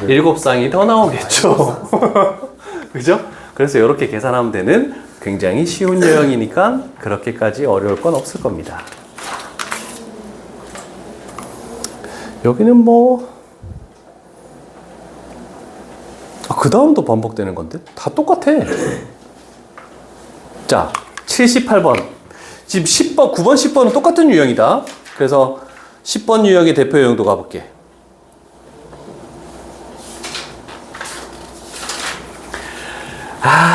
7쌍이 더 나오겠죠. 그죠? 그래서 이렇게 계산하면 되는 굉장히 쉬운 유형이니까 그렇게까지 어려울 건 없을 겁니다. 여기는 뭐 그 다음도 반복되는 건데 다 똑같아. 자, 78번. 지금 10번, 9번, 10번은 똑같은 유형이다. 그래서 10번 유형의 대표 유형도 가볼게.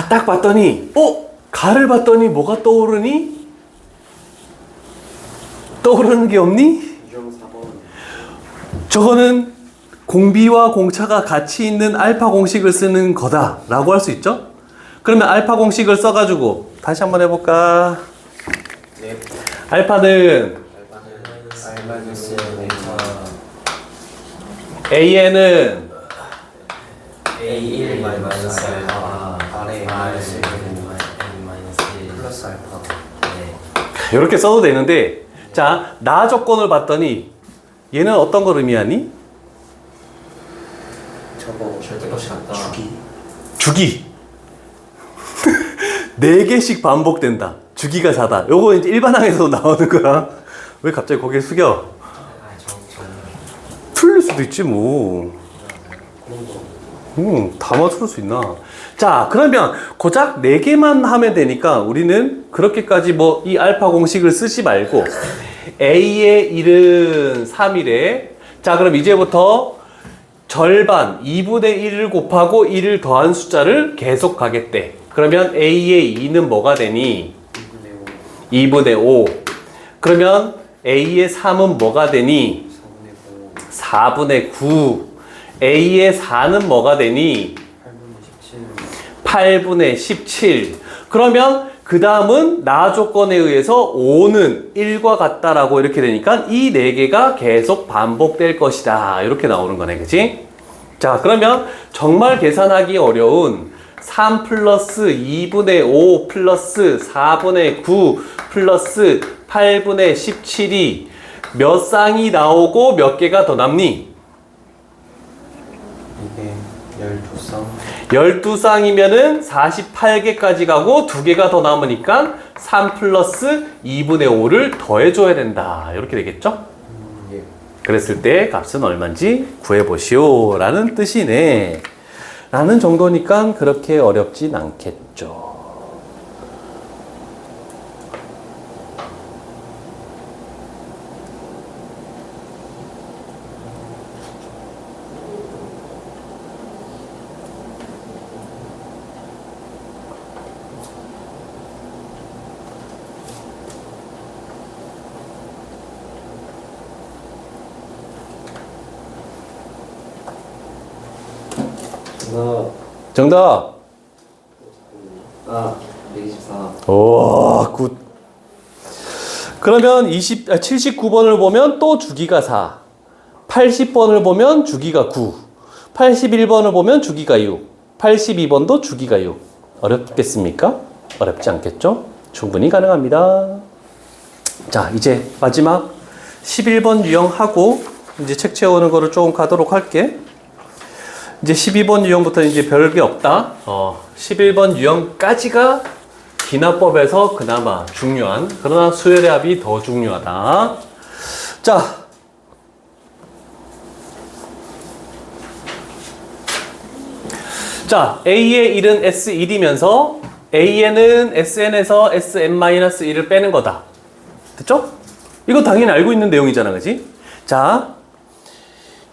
딱 봤더니 가를 봤더니 뭐가 떠오르니? 떠오르는 게 없니?
유형 4번.
저거는 공비와 공차가 같이 있는 알파 공식을 쓰는 거다 라고 할 수 있죠? 그러면 알파 공식을 써가지고 다시 한번 해볼까?
네.
알파는
알마이너스
AN은
A1 마이너스 알파 아래 마이너스 1 플러스 알파.
이렇게 써도 되는데, 자, 나 조건을 봤더니 얘는 어떤 걸 의미하니?
저거 절대값이 같다.
주기. 4개씩 반복된다. 주기가 4다. 요거 이제 일반항에서 나오는 거야. 왜 갑자기 고개 숙여? 틀릴 수도 있지 뭐. 다 맞출 수 있나? 자, 그러면 고작 4개만 하면 되니까 우리는 그렇게까지 뭐 이 알파 공식을 쓰지 말고 A의 1은 3이래. 자, 그럼 이제부터 절반 2분의 1을 곱하고 1을 더한 숫자를 계속 가겠대. 그러면 A의 2는 뭐가 되니? 2분의 5. 그러면 A의 3은 뭐가 되니? 4분의 9. A의 4는 뭐가 되니? 8분의 17. 그러면 그 다음은 나 조건에 의해서 5는 1과 같다라고 이렇게 되니까 이 4개가 계속 반복될 것이다. 이렇게 나오는 거네. 그치? 자, 그러면 정말 계산하기 어려운 3 플러스 2분의 5 플러스 4분의 9 플러스 8분의 17이 몇 쌍이 나오고 몇 개가 더 남니?
이게 12쌍.
12쌍이면은 48개까지 가고 2개가 더 남으니까 3 플러스 2분의 5를 더해줘야 된다. 이렇게 되겠죠?
예.
그랬을 때 값은 얼마인지 구해보시오. 라는 뜻이네. 라는 정도니까 그렇게 어렵진 않겠죠. 정답!
124.
오, 굿. 그러면 79번을 보면 또 주기가 4. 80번을 보면 주기가 9. 81번을 보면 주기가 6. 82번도 주기가 6. 어렵겠습니까? 어렵지 않겠죠? 충분히 가능합니다. 자, 이제 마지막 11번 유형하고 이제 책 채우는 거를 조금 가도록 할게. 이제 12번 유형부터 이제 별게 없다. 11번 유형까지가 기납법에서 그나마 중요한, 그러나 수열의 합이 더 중요하다. 자, A의 1은 S1이면서 AN은 SN에서 SN-1을 빼는 거다. 됐죠? 이거 당연히 알고 있는 내용이잖아, 그지? 자,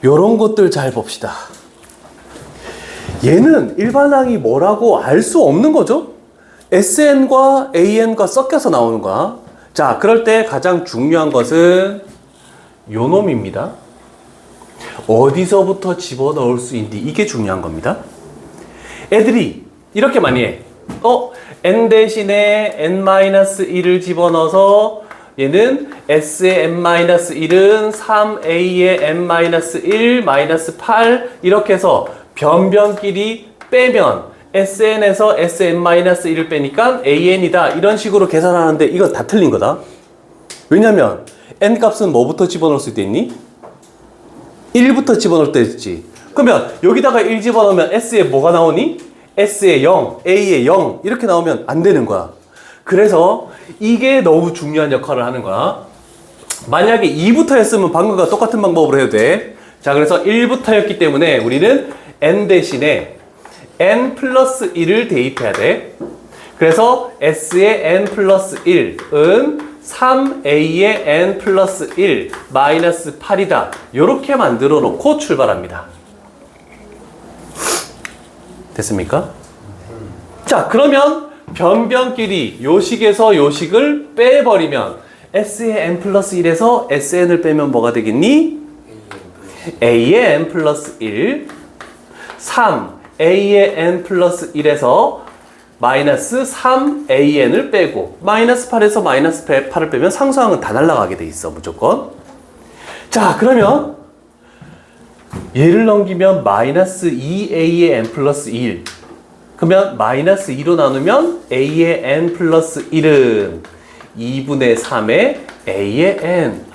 요런 것들 잘 봅시다. 얘는 일반항이 뭐라고 알 수 없는 거죠? SN과 AN과 섞여서 나오는 거야. 자, 그럴 때 가장 중요한 것은 요 놈입니다. 어디서부터 집어넣을 수 있니? 이게 중요한 겁니다. 애들이 이렇게 많이 해. n 대신에 n-1을 집어넣어서 얘는 s의 n-1은 3a의 n-1 마이너스 8 이렇게 해서 변변끼리 빼면 sn에서 sn-1을 빼니까 an이다. 이런 식으로 계산하는데 이건 다 틀린 거다. 왜냐면 n 값은 뭐부터 집어넣을 수 있니? 1부터 집어넣을 때 있지. 그러면 여기다가 1 집어넣으면 s에 뭐가 나오니? s에 0, a에 0 이렇게 나오면 안 되는 거야. 그래서 이게 너무 중요한 역할을 하는 거야. 만약에 2부터 했으면 방금과 똑같은 방법으로 해도 돼. 자, 그래서 1부터였기 때문에 우리는 n 대신에 n 플러스 1을 대입해야 돼. 그래서 s의 n 플러스 1은 3a의 n 플러스 1 마이너스 8이다. 이렇게 만들어 놓고 출발합니다. 됐습니까? 자, 그러면 변변끼리 요식에서 요식을 빼버리면 s의 n 플러스 1에서 sn을 빼면 뭐가 되겠니? a의 n 플러스 1 3a의 n 플러스 1에서 마이너스 3an을 빼고 마이너스 8에서 마이너스 8을 빼면 상수항은 다 날아가게 돼 있어 무조건. 자, 그러면 얘를 넘기면 마이너스 2a의 n 플러스 1 그러면 마이너스 2로 나누면 a의 n 플러스 1은 2분의 3의 a의 n.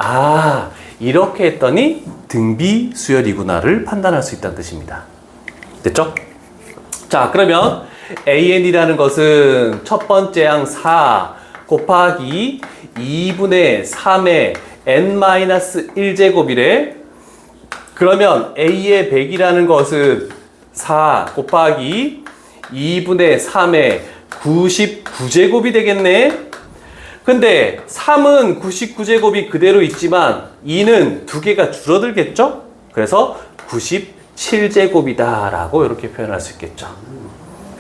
이렇게 했더니 등비 수열이구나를 판단할 수 있다는 뜻입니다. 됐죠? 자, 그러면 an이라는 것은 첫 번째 항 4 곱하기 2분의 3의 n-1제곱이래. 그러면 a의 100이라는 것은 4 곱하기 2분의 3의 99제곱이 되겠네. 근데 3은 99제곱이 그대로 있지만 2는 두 개가 줄어들겠죠? 그래서 97제곱이다 라고 이렇게 표현할 수 있겠죠.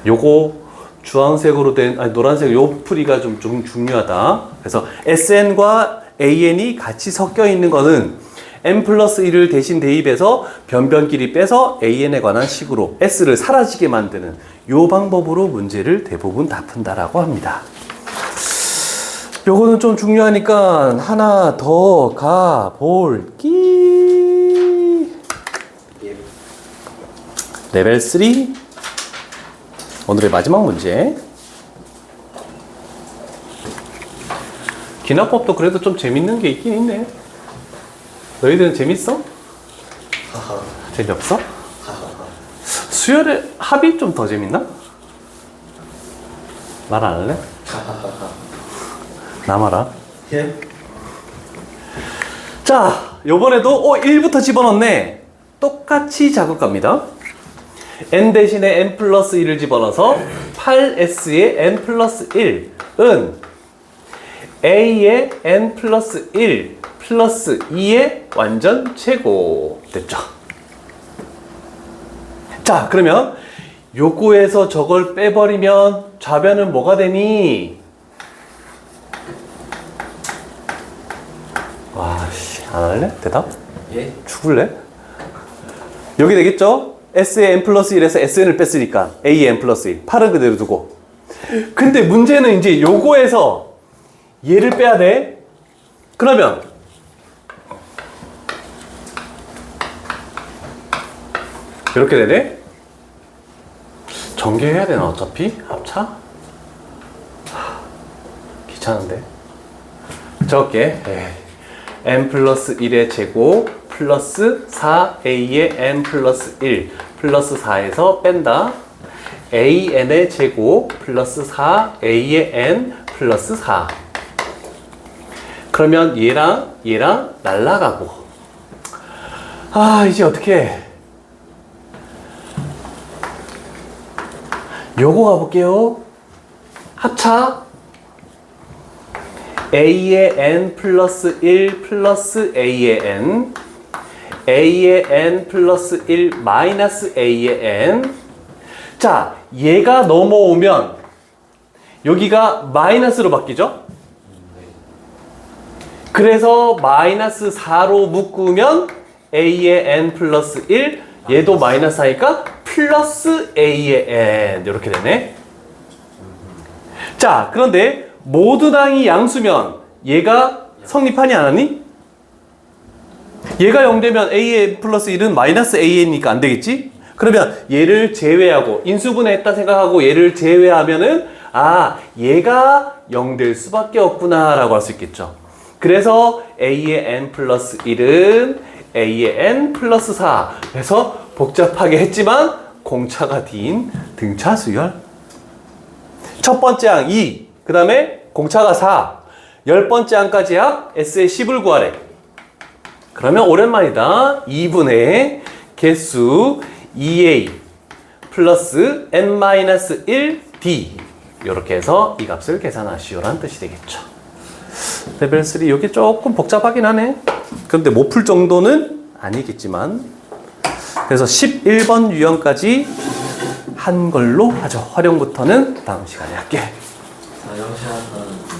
요거 주황색으로 된, 아니 노란색 요 풀이가 좀 중요하다. 그래서 SN과 AN이 같이 섞여 있는 거는 n 플러스 1을 대신 대입해서 변변끼리 빼서 AN에 관한 식으로 S를 사라지게 만드는 요 방법으로 문제를 대부분 다 푼다라고 합니다. 요거는 좀 중요하니까 하나 더 가볼기. 레벨 3 오늘의 마지막 문제. 기나법도 그래도 좀 재밌는 게 있긴 있네. 너희들은 재밌어? 재미없어? 수열의 합이 좀 더 재밌나? 말 안 할래? 남아라.
예?
자, 요번에도 1부터 집어넣네. 똑같이 작업 갑니다. n 대신에 n 플러스 1을 집어넣어서 8s의 n 플러스 1은 a의 n 플러스 1 플러스 2의 완전 제곱 됐죠. 자, 그러면 요거에서 저걸 빼버리면 좌변은 뭐가 되니? 와, 씨, 안 할래? 대답?
예?
죽을래? 여기 되겠죠? S의 n 플러스 1에서 SN을 뺐으니까 A의 n 플러스 1 8은 그대로 두고. 근데 문제는 이제 요거에서 얘를 빼야 돼. 그러면 이렇게 되네? 전개해야 되나 어차피? 합차? 귀찮은데. 적게 n 플러스 1의 제곱 플러스 4a의 n 플러스 1 플러스 4에서 뺀다. an의 제곱 플러스 4a의 n 플러스 4. 그러면 얘랑 날라가고. 아, 이제 어떻게 해? 요거 가볼게요. 합차 a의 n 플러스 1 플러스 a의 n a의 n 플러스 1 마이너스 a의 n. 자, 얘가 넘어오면 여기가 마이너스로 바뀌죠? 그래서 마이너스 4로 묶으면 a의 n 플러스 1 얘도 마이너스 하니까 플러스 a의 n 이렇게 되네. 자, 그런데 모두 당이 양수면 얘가 성립하니 안 하니? 얘가 0되면 a의 n 플러스 1은 마이너스 an이니까 안 되겠지? 그러면 얘를 제외하고 인수분해했다 생각하고 얘를 제외하면은 아, 얘가 0될 수밖에 없구나 라고 할 수 있겠죠. 그래서 a의 n 플러스 1은 a의 n 플러스 4 해서 복잡하게 했지만 공차가 D인 등차 수열. 첫 번째 항 2, 그 다음에 공차가 4, 10번째 항까지 합 S의 10을 구하래. 그러면 오랜만이다. 2분의 개수 2a 플러스 n-1d 이렇게 해서 이 값을 계산하시오라는 뜻이 되겠죠. 레벨 3 이게 조금 복잡하긴 하네. 그런데 못 풀 정도는 아니겠지만 그래서 11번 유형까지 한 걸로 하죠. 활용부터는 다음 시간에 할게.
4형 시간은